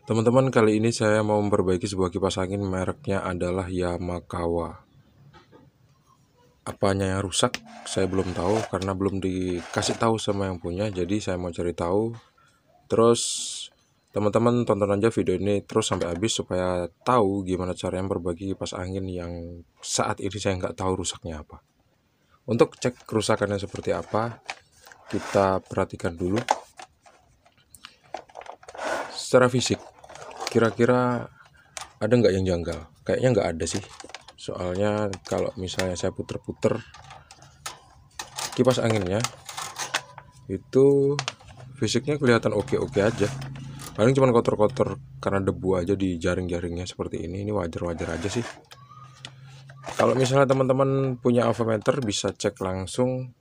Teman-teman, kali ini saya mau memperbaiki sebuah kipas angin, mereknya adalah Yamakawa. Apanya yang rusak saya belum tahu karena belum dikasih tahu sama yang punya, jadi saya mau cari tahu. Terus teman-teman tonton aja video ini terus sampai habis supaya tahu gimana cara memperbaiki kipas angin yang saat ini saya nggak tahu rusaknya apa. Untuk cek kerusakannya seperti apa, kita perhatikan dulu secara fisik. Kira-kira ada nggak yang janggal? Kayaknya nggak ada sih. Soalnya kalau misalnya saya puter-puter kipas anginnya, itu fisiknya kelihatan oke-oke aja. Paling cuma kotor-kotor karena debu aja di jaring-jaringnya seperti ini. Ini wajar-wajar aja sih. Kalau misalnya teman-teman punya avometer, bisa cek langsung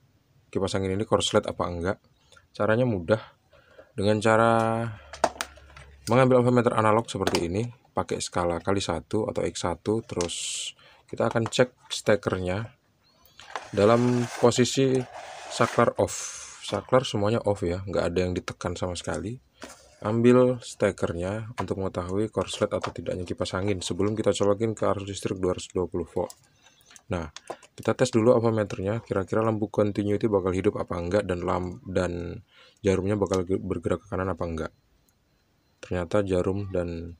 kipas angin ini korslet apa enggak. Caranya mudah, dengan cara mengambil avometer analog seperti ini, pakai skala kali 1 atau X1, terus kita akan cek stekernya dalam posisi saklar off. Saklar semuanya off ya, nggak ada yang ditekan sama sekali. Ambil stekernya untuk mengetahui korslet atau tidaknya kipas angin sebelum kita colokin ke arus listrik 220 volt. Nah, kita tes dulu avometernya, kira-kira lampu continuity bakal hidup apa enggak, dan jarumnya bakal bergerak ke kanan apa enggak. Ternyata jarum dan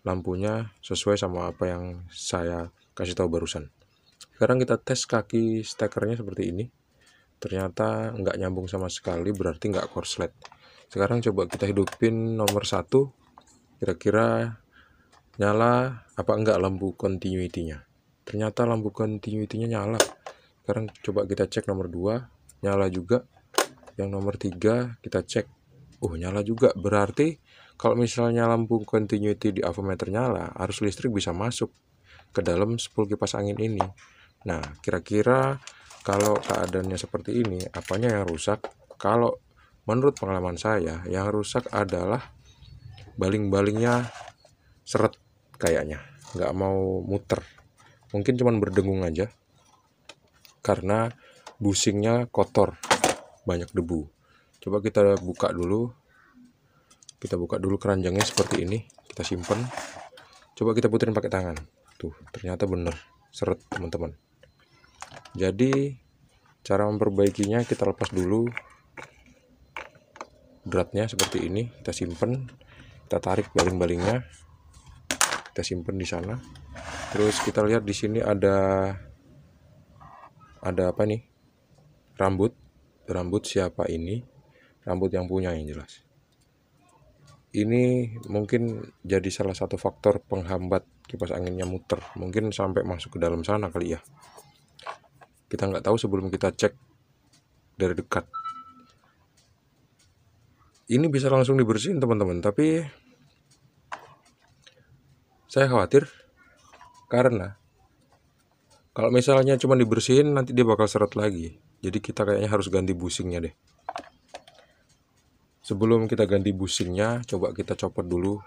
lampunya sesuai sama apa yang saya kasih tahu barusan. Sekarang kita tes kaki stekernya seperti ini. Ternyata nggak nyambung sama sekali, berarti nggak korslet. Sekarang coba kita hidupin nomor 1, kira-kira nyala apa enggak lampu continuity-nya. Ternyata lampu continuity-nya nyala. Sekarang coba kita cek nomor 2, nyala juga. Yang nomor 3 kita cek, nyala juga. Berarti kalau misalnya lampu continuity di avometer nyala, arus listrik bisa masuk ke dalam spool kipas angin ini. Nah, kira-kira kalau keadaannya seperti ini, apanya yang rusak? Kalau menurut pengalaman saya, yang rusak adalah baling-balingnya seret kayaknya, nggak mau muter. Mungkin cuma berdengung aja, karena busingnya kotor, banyak debu. Coba kita buka dulu. Kita buka dulu keranjangnya seperti ini, kita simpen. Coba kita puterin pakai tangan. Tuh, ternyata bener seret, teman-teman. Jadi cara memperbaikinya, kita lepas dulu dratnya seperti ini, kita simpen, kita tarik baling-balingnya, kita simpen di sana. Terus kita lihat di sini ada apa nih? Rambut siapa ini? Rambut yang punya yang jelas. Ini mungkin jadi salah satu faktor penghambat kipas anginnya muter. Mungkin sampai masuk ke dalam sana kali ya. Kita nggak tahu sebelum kita cek dari dekat. Ini bisa langsung dibersihin teman-teman, tapi saya khawatir karena kalau misalnya cuma dibersihin nanti dia bakal seret lagi. Jadi kita kayaknya harus ganti busingnya deh. Sebelum kita ganti busingnya, coba kita copot dulu.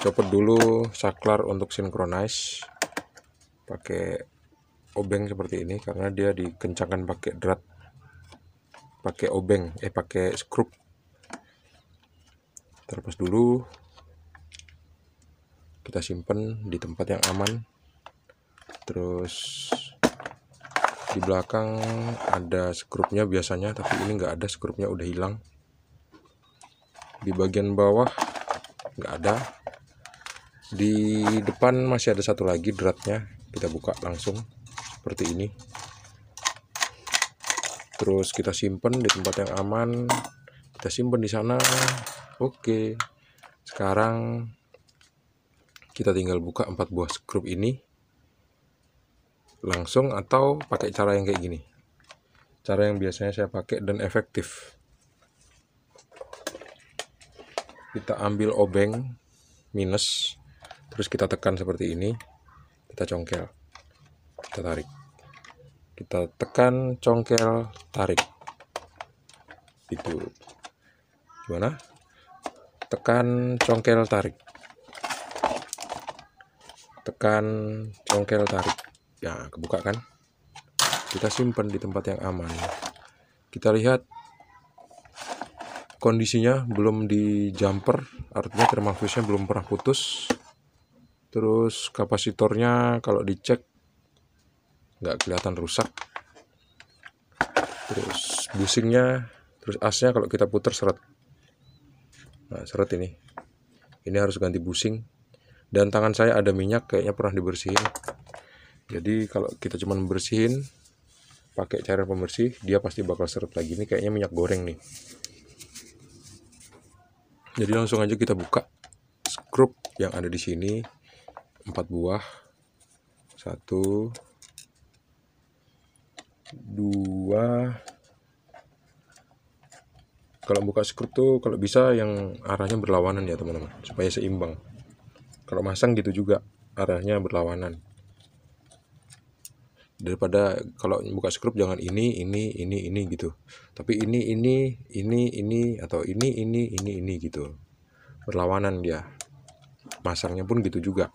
Copot dulu saklar untuk synchronize. Pakai obeng seperti ini karena dia dikencangkan pakai drat. Pakai obeng, pakai skrup. Terlepas dulu. Kita simpen di tempat yang aman. Terus di belakang ada skrupnya biasanya, tapi ini nggak ada, skrupnya udah hilang. Di bagian bawah nggak ada. Di depan masih ada satu lagi dratnya, kita buka langsung seperti ini. Terus kita simpen di tempat yang aman, kita simpen di sana. Oke, sekarang kita tinggal buka 4 buah skrup ini langsung, atau pakai cara yang kayak gini, cara yang biasanya saya pakai dan efektif. Kita ambil obeng minus, terus kita tekan seperti ini, kita congkel, kita tarik, kita tekan, congkel, tarik. Itu gimana? Tekan, congkel, tarik, tekan, congkel, tarik. Ya, kebuka kan? Kita simpan di tempat yang aman. Kita lihat kondisinya belum di jumper, artinya thermal fuse-nya belum pernah putus. Terus kapasitornya kalau dicek nggak kelihatan rusak. Terus bushingnya, terus asnya kalau kita putar seret. Nah, seret ini harus ganti bushing. Dan tangan saya ada minyak, kayaknya pernah dibersihin. Jadi kalau kita cuma bersihin pakai cairan pembersih, dia pasti bakal seret lagi. Ini kayaknya minyak goreng nih. Jadi langsung aja kita buka skrup yang ada di sini, 4 buah. 1, 2. Kalau buka skrup tuh kalau bisa yang arahnya berlawanan ya teman-teman, supaya seimbang. Kalau masang gitu juga arahnya berlawanan. Daripada kalau buka skrup jangan ini gitu. Tapi ini atau ini gitu. Berlawanan dia. Masangnya pun gitu juga.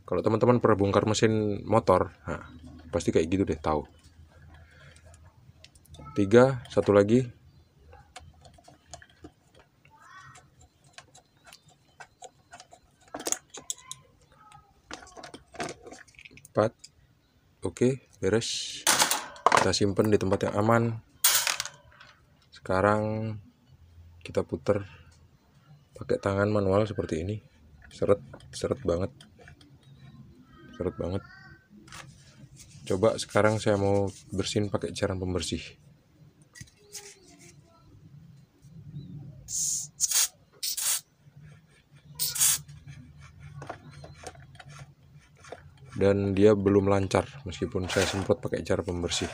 Kalau teman-teman pernah bongkar mesin motor, nah, pasti kayak gitu deh, tahu. 3, satu lagi. 4. Oke, beres. Kita simpen di tempat yang aman. Sekarang kita putar pakai tangan manual seperti ini. Seret banget. Coba sekarang saya mau bersihin pakai cairan pembersih. Dan dia belum lancar meskipun saya semprot pakai cairan pembersih.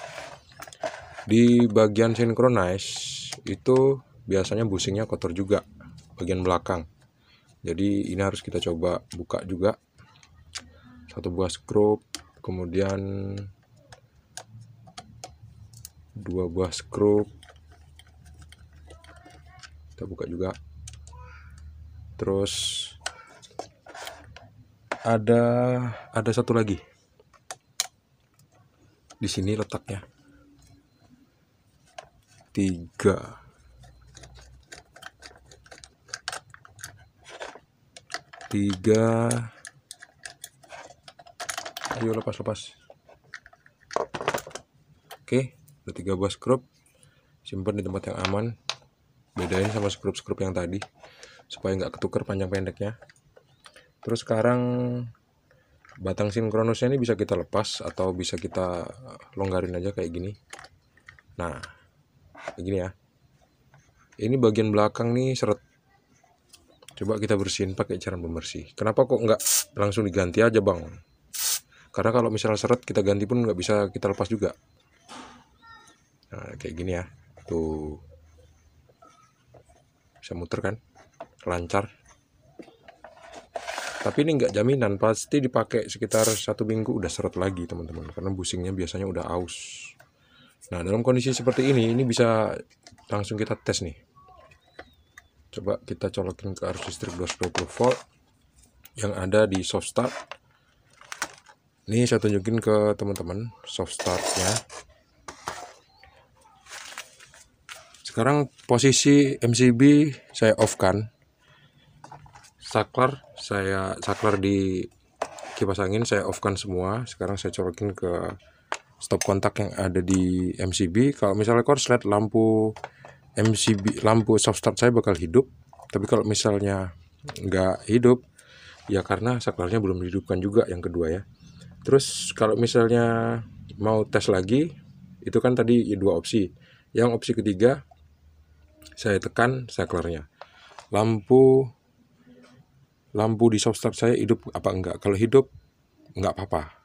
Di bagian synchronize itu biasanya bushingnya kotor juga, bagian belakang. Jadi ini harus kita coba buka juga. 1 buah skrup, kemudian 2 buah skrup. Kita buka juga. Terus ada satu lagi di sini letaknya. 3. Ayo lepas. Oke, ada 3 buah skrup. Simpan di tempat yang aman. Bedain sama skrup-skrup yang tadi supaya nggak ketukar panjang pendeknya. Terus sekarang batang sinkronusnya ini bisa kita lepas atau bisa kita longgarin aja kayak gini. Nah, kayak gini ya. Ini bagian belakang nih seret. Coba kita bersihin pakai cairan pembersih. Kenapa kok nggak langsung diganti aja bang? Karena kalau misalnya seret kita ganti pun nggak bisa kita lepas juga. Nah, kayak gini ya. Tuh. Bisa muter kan? Lancar. Tapi ini nggak jaminan, pasti dipakai sekitar 1 minggu udah seret lagi teman-teman, karena bushingnya biasanya udah aus. Nah, dalam kondisi seperti ini bisa langsung kita tes nih. Coba kita colokin ke arus listrik 220 volt yang ada di soft start. Ini saya tunjukin ke teman-teman soft startnya. Sekarang posisi MCB saya off kan. Saklar di kipas angin saya off kan semua. Sekarang saya colokin ke stop kontak yang ada di MCB. Kalau misalnya korslet, lampu MCB, lampu soft start saya bakal hidup. Tapi kalau misalnya nggak hidup, ya karena saklarnya belum dihidupkan juga yang kedua ya. Terus kalau misalnya mau tes lagi, itu kan tadi 2 opsi. Yang opsi ketiga, saya tekan saklarnya. Lampu di soft start saya hidup apa enggak. Kalau hidup enggak apa-apa,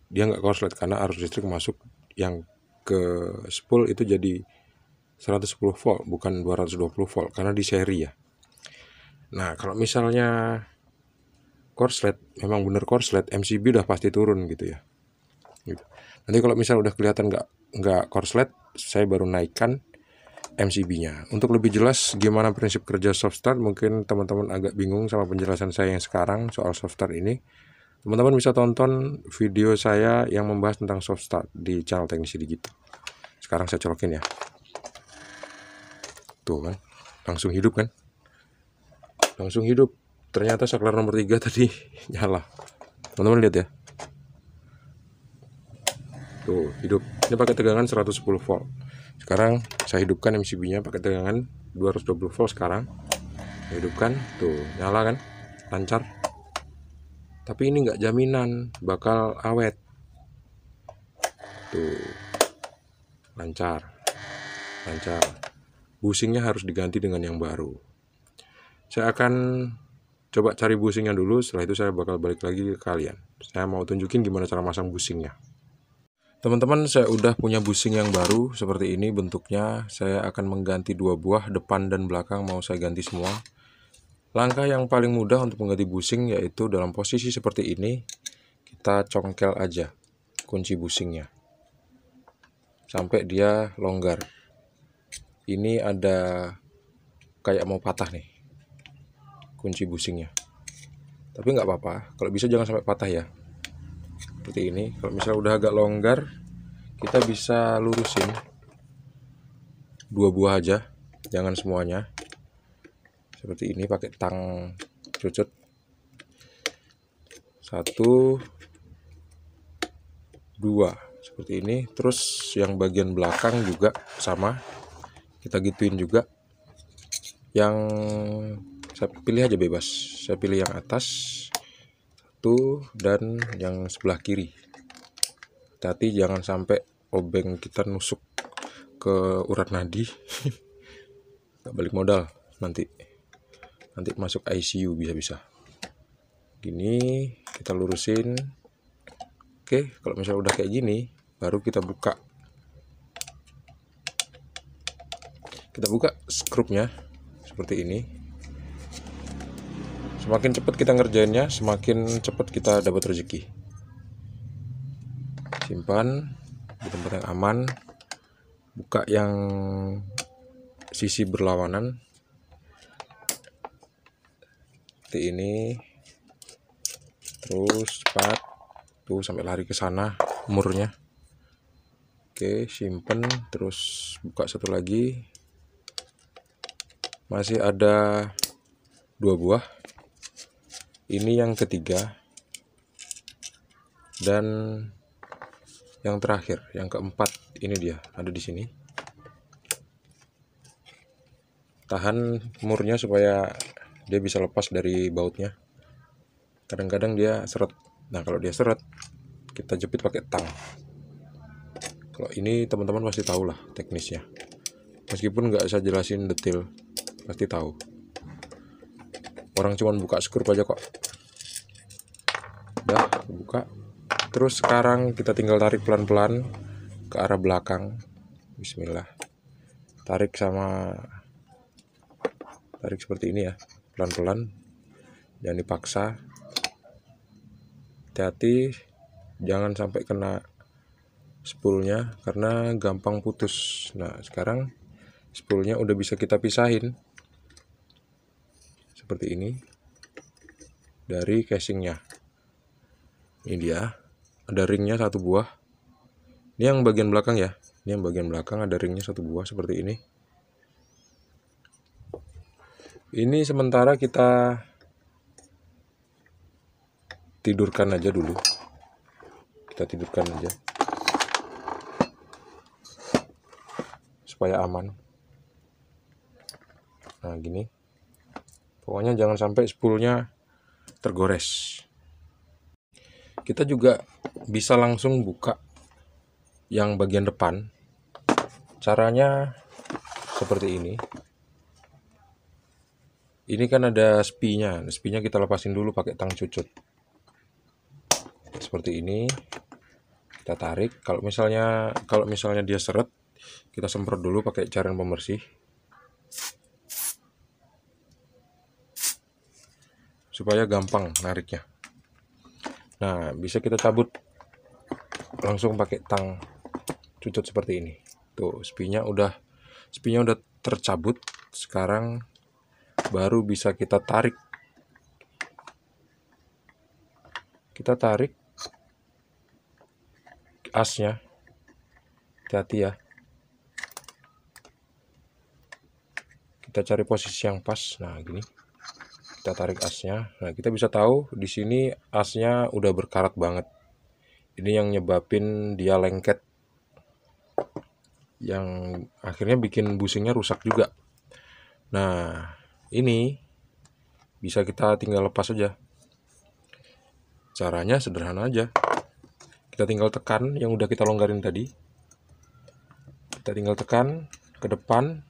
dia enggak korslet karena arus listrik masuk yang ke spool itu jadi 110 volt bukan 220 volt karena di seri ya. Nah, kalau misalnya korslet, memang bener korslet, MCB udah pasti turun gitu ya. Gitu. Nanti kalau misalnya udah kelihatan enggak korslet, saya baru naikkan MCB-nya. Untuk lebih jelas gimana prinsip kerja soft start, mungkin teman-teman agak bingung sama penjelasan saya yang sekarang soal soft start ini. Teman-teman bisa tonton video saya yang membahas tentang soft start di channel Teknisi Digital. Sekarang saya colokin ya. Tuh kan, langsung hidup kan, langsung hidup. Ternyata saklar nomor 3 tadi nyala. Teman-teman lihat ya, tuh hidup. Ini pakai tegangan 110 volt. Sekarang saya hidupkan MCB-nya pakai tegangan 220 volt. Sekarang saya hidupkan, tuh nyala kan, lancar. Tapi ini nggak jaminan bakal awet. Tuh lancar, lancar. Busingnya harus diganti dengan yang baru. Saya akan coba cari busingnya dulu. Setelah itu saya bakal balik lagi ke kalian. Saya mau tunjukin gimana cara masang busingnya. Teman-teman, saya udah punya busing yang baru seperti ini bentuknya. Saya akan mengganti 2 buah, depan dan belakang mau saya ganti semua. Langkah yang paling mudah untuk mengganti busing yaitu dalam posisi seperti ini. Kita congkel aja kunci busingnya sampai dia longgar. Ini ada kayak mau patah nih kunci busingnya, tapi nggak apa-apa, kalau bisa jangan sampai patah ya. Seperti ini. Kalau misalnya udah agak longgar, kita bisa lurusin 2 buah aja, jangan semuanya. Seperti ini pakai tang cucut. 1, 2 seperti ini. Terus yang bagian belakang juga sama, kita gituin juga. Yang saya pilih aja bebas, saya pilih yang atas 1 dan yang sebelah kiri. Hati-hati jangan sampai obeng kita nusuk ke urat nadi. Gak balik modal nanti masuk ICU bisa-bisa. Gini kita lurusin. Oke, kalau misalnya udah kayak gini, baru kita buka skrupnya seperti ini. Semakin cepat kita ngerjainnya, semakin cepat kita dapat rezeki. Simpan di tempat yang aman. Buka yang sisi berlawanan seperti ini. Terus cepat tuh sampai lari ke sana murnya. Oke, simpen. Terus buka satu lagi. Masih ada 2 buah. Ini yang ketiga dan yang terakhir, yang keempat. Ini dia, ada di sini. Tahan murnya supaya dia bisa lepas dari bautnya. Kadang-kadang dia seret. Nah, kalau dia seret, kita jepit pakai tang. Kalau ini teman-teman pasti tahu lah teknisnya. Meskipun nggak saya jelasin detail, pasti tahu. Orang cuma buka skrup aja kok. Udah buka. Terus sekarang kita tinggal tarik pelan-pelan ke arah belakang. Bismillah. Tarik seperti ini ya, pelan-pelan, jangan dipaksa. Hati-hati jangan sampai kena spoolnya karena gampang putus. Nah, sekarang spoolnya udah bisa kita pisahin seperti ini dari casingnya. Ini dia, ada ringnya 1 buah. Ini yang bagian belakang ya, ini yang bagian belakang ada ringnya 1 buah seperti ini. Ini sementara kita tidurkan aja dulu. Kita tidurkan aja supaya aman. Nah, gini. Pokoknya jangan sampai spoolnya tergores. Kita juga bisa langsung buka yang bagian depan. Caranya seperti ini. Ini kan ada spinya. Spinya kita lepasin dulu pakai tang cucut. Seperti ini. Kita tarik. Kalau misalnya dia seret, kita semprot dulu pakai cairan pembersih supaya gampang nariknya. Nah, bisa kita cabut langsung pakai tang cucut seperti ini. Tuh, spinya udah tercabut. Sekarang baru bisa kita tarik. Kita tarik asnya. Hati-hati ya. kita cari posisi yang pas. Nah gini, kita tarik asnya. Nah kita bisa tahu di sini asnya udah berkarat banget. Ini yang nyebabin dia lengket, yang akhirnya bikin busingnya rusak juga. Nah ini bisa kita tinggal lepas aja. Caranya sederhana aja. Kita tinggal tekan yang udah kita longgarin tadi. Kita tinggal tekan ke depan.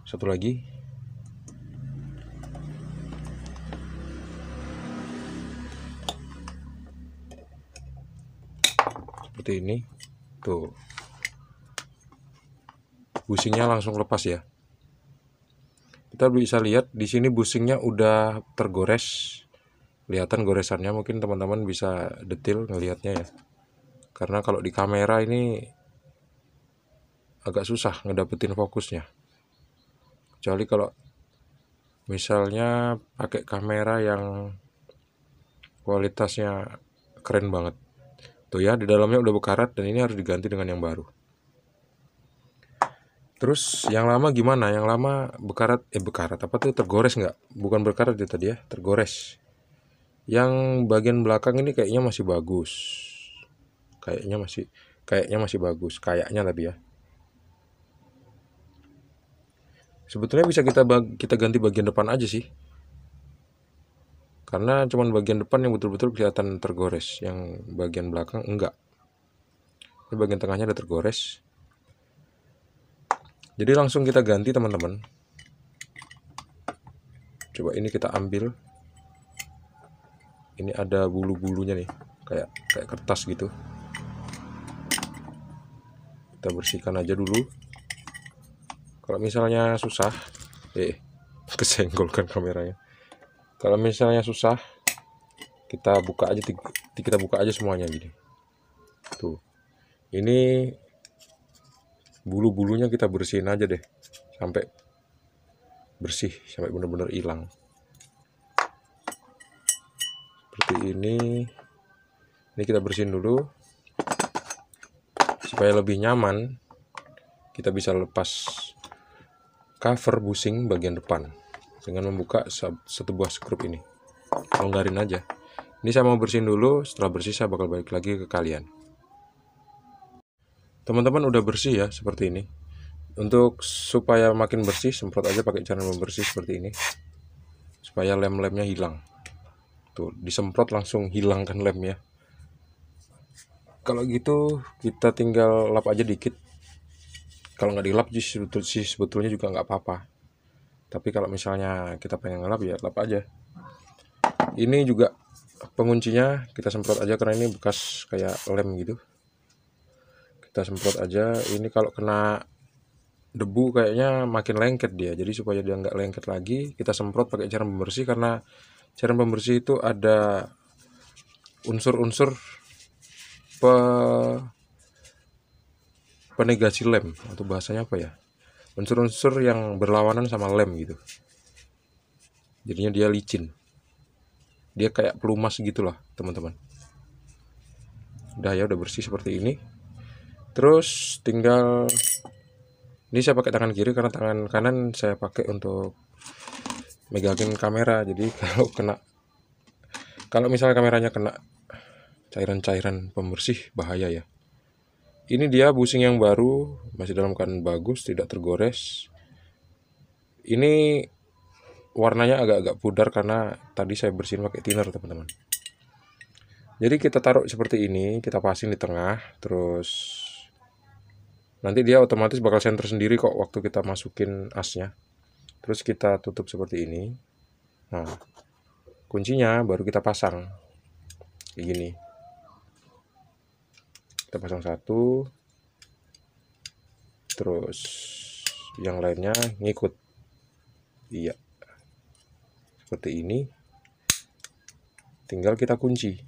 Satu lagi. Seperti ini. Tuh. Busingnya langsung lepas ya. Kita bisa lihat di sini busingnya udah tergores. Kelihatan goresannya, mungkin teman-teman bisa detail ngelihatnya ya. Karena kalau di kamera ini agak susah ngedapetin fokusnya. Kecuali kalau misalnya pakai kamera yang kualitasnya keren banget. Tuh ya, di dalamnya udah berkarat dan ini harus diganti dengan yang baru. Terus yang lama gimana? Yang lama berkarat apa tuh, tergores nggak? Bukan berkarat ya tadi ya, tergores. Yang bagian belakang ini kayaknya masih bagus. Kayaknya masih bagus, kayaknya tapi ya. Sebetulnya bisa kita ganti bagian depan aja sih. Karena cuman bagian depan yang betul-betul kelihatan tergores, yang bagian belakang enggak. Ini bagian tengahnya udah tergores. Jadi langsung kita ganti teman-teman. Coba ini kita ambil. Ini ada bulu-bulunya nih, kayak kertas gitu. Kita bersihkan aja dulu. Kalau misalnya susah, kesenggol kan kameranya. Kalau misalnya susah, kita buka aja semuanya gini. Tuh. Ini bulu-bulunya kita bersihin aja deh sampai bersih, sampai benar-benar hilang. Seperti ini. Ini kita bersihin dulu supaya lebih nyaman. Kita bisa lepas cover busing bagian depan dengan membuka satu buah skrup ini. Longgarin aja. Ini saya mau bersihin dulu. Setelah bersih saya bakal balik lagi ke kalian. Teman-teman udah bersih ya seperti ini. Untuk supaya makin bersih, semprot aja pakai cairan pembersih seperti ini, supaya lem-lemnya hilang. Tuh, disemprot langsung hilangkan lemnya. Kalau gitu kita tinggal lap aja dikit. Kalau nggak dilap sih sebetulnya juga nggak apa-apa. Tapi kalau misalnya kita pengen ngelap ya lap aja. Ini juga penguncinya kita semprot aja karena ini bekas kayak lem gitu. Kita semprot aja. Ini kalau kena debu kayaknya makin lengket dia. Jadi supaya dia nggak lengket lagi, kita semprot pakai cairan pembersih, karena cairan pembersih itu ada unsur-unsur penegasi lem, atau bahasanya apa ya, unsur-unsur yang berlawanan sama lem gitu. Jadinya dia licin, dia kayak pelumas gitulah teman-teman. Udah ya, udah bersih seperti ini. Terus tinggal, ini saya pakai tangan kiri karena tangan kanan saya pakai untuk megangin kamera. Jadi kalau misalnya kameranya kena cairan-cairan pembersih bahaya ya. Ini dia busing yang baru, masih dalam keadaan bagus, tidak tergores. Ini warnanya agak-agak pudar karena tadi saya bersihin pakai thinner teman-teman. Jadi kita taruh seperti ini, kita pasang di tengah, terus nanti dia otomatis bakal senter sendiri kok waktu kita masukin asnya. Terus kita tutup seperti ini. Nah, kuncinya baru kita pasang kayak gini. Kita pasang satu, terus yang lainnya ngikut. Iya, seperti ini. Tinggal kita kunci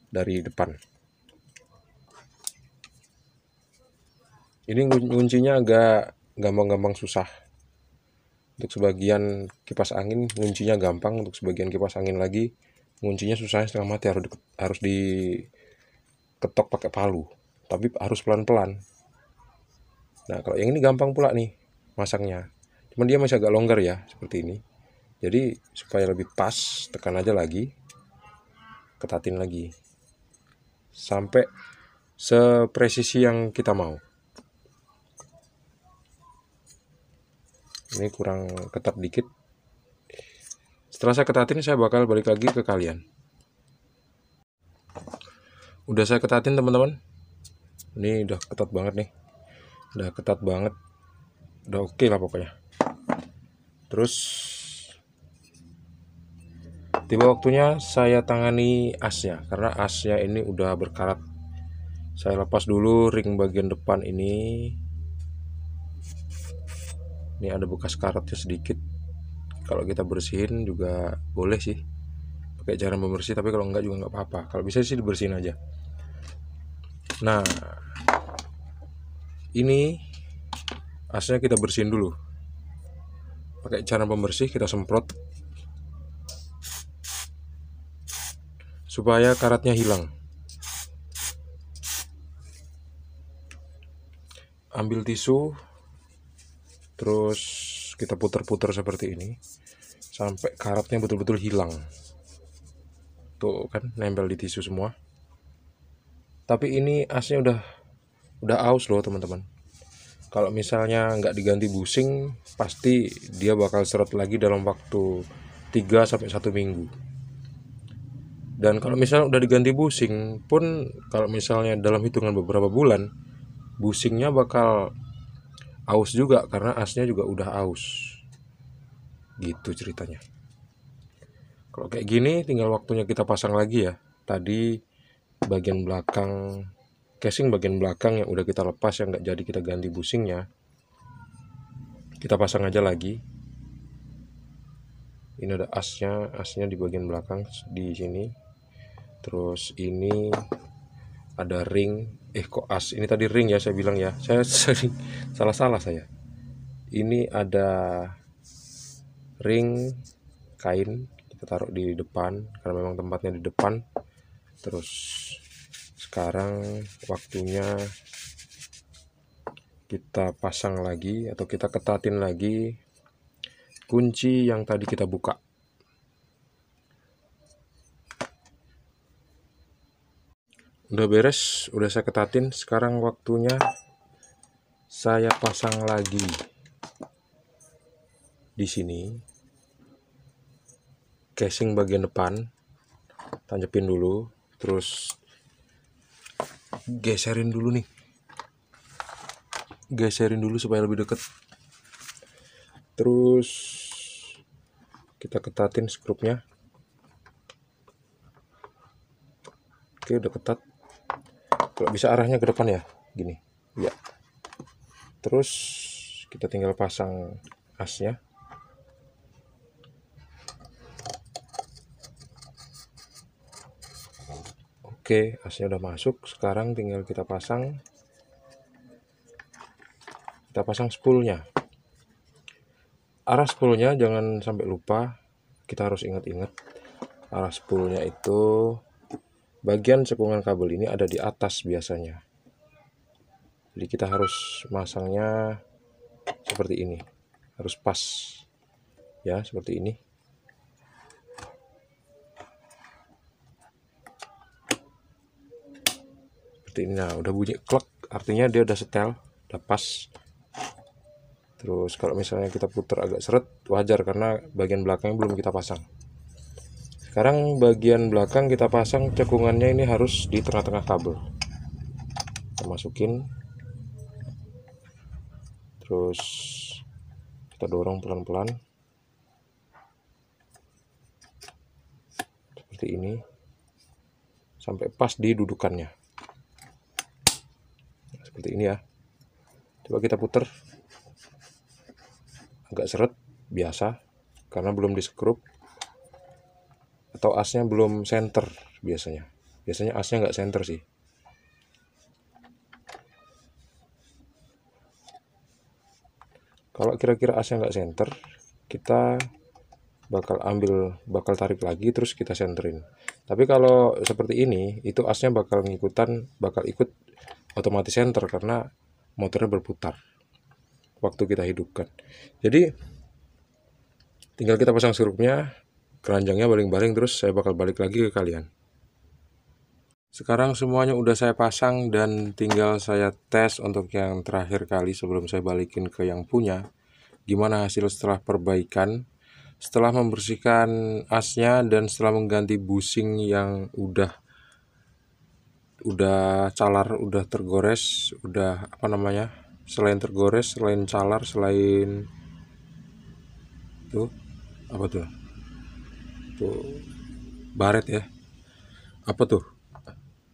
dari depan. Ini kuncinya agak gampang-gampang susah. Untuk sebagian kipas angin kuncinya gampang, untuk sebagian kipas angin lagi kuncinya susahnya setengah mati, harus diketok pakai palu, tapi harus pelan-pelan. Nah kalau yang ini gampang pula nih masangnya, cuman dia masih agak longgar ya seperti ini. Jadi supaya lebih pas, tekan aja lagi, ketatin lagi sampai sepresisi yang kita mau. Ini kurang ketat dikit. Setelah saya ketatin, saya bakal balik lagi ke kalian. Udah saya ketatin teman-teman. Ini udah ketat banget nih. Udah ketat banget. Udah oke lah pokoknya. Terus tiba waktunya saya tangani asnya, karena asnya ini udah berkarat. Saya lepas dulu ring bagian depan ini. Ini ada bekas karatnya sedikit. Kalau kita bersihin juga boleh sih, pakai cairan pembersih, tapi kalau enggak juga nggak apa-apa. Kalau bisa sih dibersihin aja. Nah, ini asnya kita bersihin dulu. Pakai cairan pembersih kita semprot supaya karatnya hilang. Ambil tisu, terus kita putar-putar seperti ini sampai karatnya betul-betul hilang. Tuh kan nempel di tisu semua. Tapi ini asnya udah aus loh teman-teman. Kalau misalnya nggak diganti busing, pasti dia bakal seret lagi dalam waktu 3-1 minggu. Dan kalau misalnya udah diganti busing pun, kalau misalnya dalam hitungan beberapa bulan, busingnya bakal aus juga karena asnya juga udah aus. Gitu ceritanya. Kalau kayak gini tinggal waktunya kita pasang lagi ya. Tadi bagian belakang, casing bagian belakang yang udah kita lepas, yang nggak jadi kita ganti busingnya, kita pasang aja lagi. Ini ada asnya di bagian belakang di sini. Terus ini ada ring. Kok as? Ini tadi ring ya saya bilang ya. Saya sering salah saya. Ini ada ring kain, kita taruh di depan karena memang tempatnya di depan. Terus sekarang waktunya kita pasang lagi atau kita ketatin lagi kunci yang tadi kita buka. Udah beres, udah saya ketatin. Sekarang waktunya saya pasang lagi di sini casing bagian depan. Tancepin dulu, terus geserin dulu nih. Geserin dulu supaya lebih deket. Terus kita ketatin skrupnya. Oke, udah ketat. Kalau bisa arahnya ke depan ya, gini. Ya. Terus kita tinggal pasang asnya. Oke, asnya udah masuk. Sekarang tinggal kita pasang spoolnya. Arah spoolnya jangan sampai lupa. Kita harus ingat-ingat. Arah spoolnya itu bagian cekungan kabel ini ada di atas biasanya. Jadi kita harus masangnya seperti ini. Harus pas. Ya, seperti ini. Seperti ini. Nah, udah bunyi klek, artinya dia udah setel, udah pas. Terus kalau misalnya kita putar agak seret, wajar karena bagian belakangnya belum kita pasang. Sekarang bagian belakang kita pasang, cekungannya ini harus di tengah-tengah kabel. Kita masukin. Terus kita dorong pelan-pelan. Seperti ini. Sampai pas di dudukannya. Seperti ini ya. Coba kita putar. Agak seret, biasa. Karena belum diskrup. Atau asnya belum center biasanya. Biasanya asnya nggak center sih. Kalau kira-kira asnya nggak center, kita bakal tarik lagi terus kita senterin. Tapi kalau seperti ini, itu asnya bakal ikut otomatis center karena motornya berputar. waktu kita hidupkan. Jadi tinggal kita pasang sirupnya, keranjangnya baling-baling, terus saya bakal balik lagi ke kalian. Sekarang semuanya udah saya pasang dan tinggal saya tes untuk yang terakhir kali sebelum saya balikin ke yang punya. Gimana hasil setelah perbaikan, setelah membersihkan asnya dan setelah mengganti busing yang udah calar, udah tergores, udah apa namanya, selain tergores, selain calar, selain tuh apa tuh baret ya, apa tuh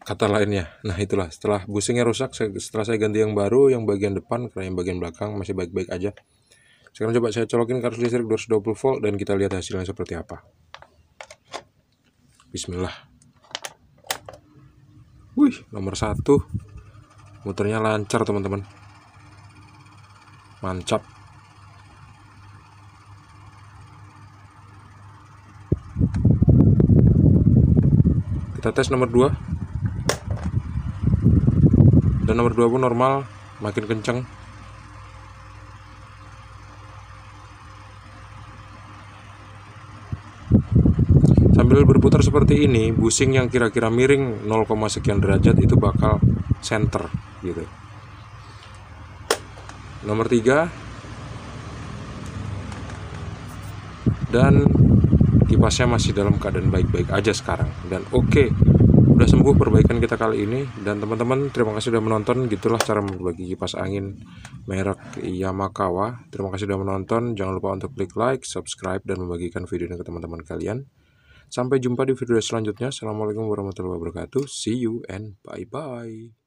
kata lainnya. Nah itulah, setelah busingnya rusak, setelah saya ganti yang baru, yang bagian depan, karena yang bagian belakang masih baik-baik aja. Sekarang coba saya colokin ke arus listrik 220 volt dan kita lihat hasilnya seperti apa. Bismillah. Wih, nomor 1, muternya lancar teman-teman, mantap. Kita tes nomor 2, dan nomor 2 pun normal, makin kenceng. Sambil berputar seperti ini, busing yang kira-kira miring 0, sekian derajat itu bakal center gitu. Nomor 3, dan kipasnya masih dalam keadaan baik-baik aja sekarang. Dan oke, udah sembuh perbaikan kita kali ini. Dan teman-teman, terima kasih sudah menonton. Gitulah cara memperbaiki kipas angin merek Yamakawa. Terima kasih sudah menonton. Jangan lupa untuk klik like, subscribe, dan membagikan video ini ke teman-teman kalian. Sampai jumpa di video selanjutnya. Assalamualaikum warahmatullahi wabarakatuh. See you and bye-bye.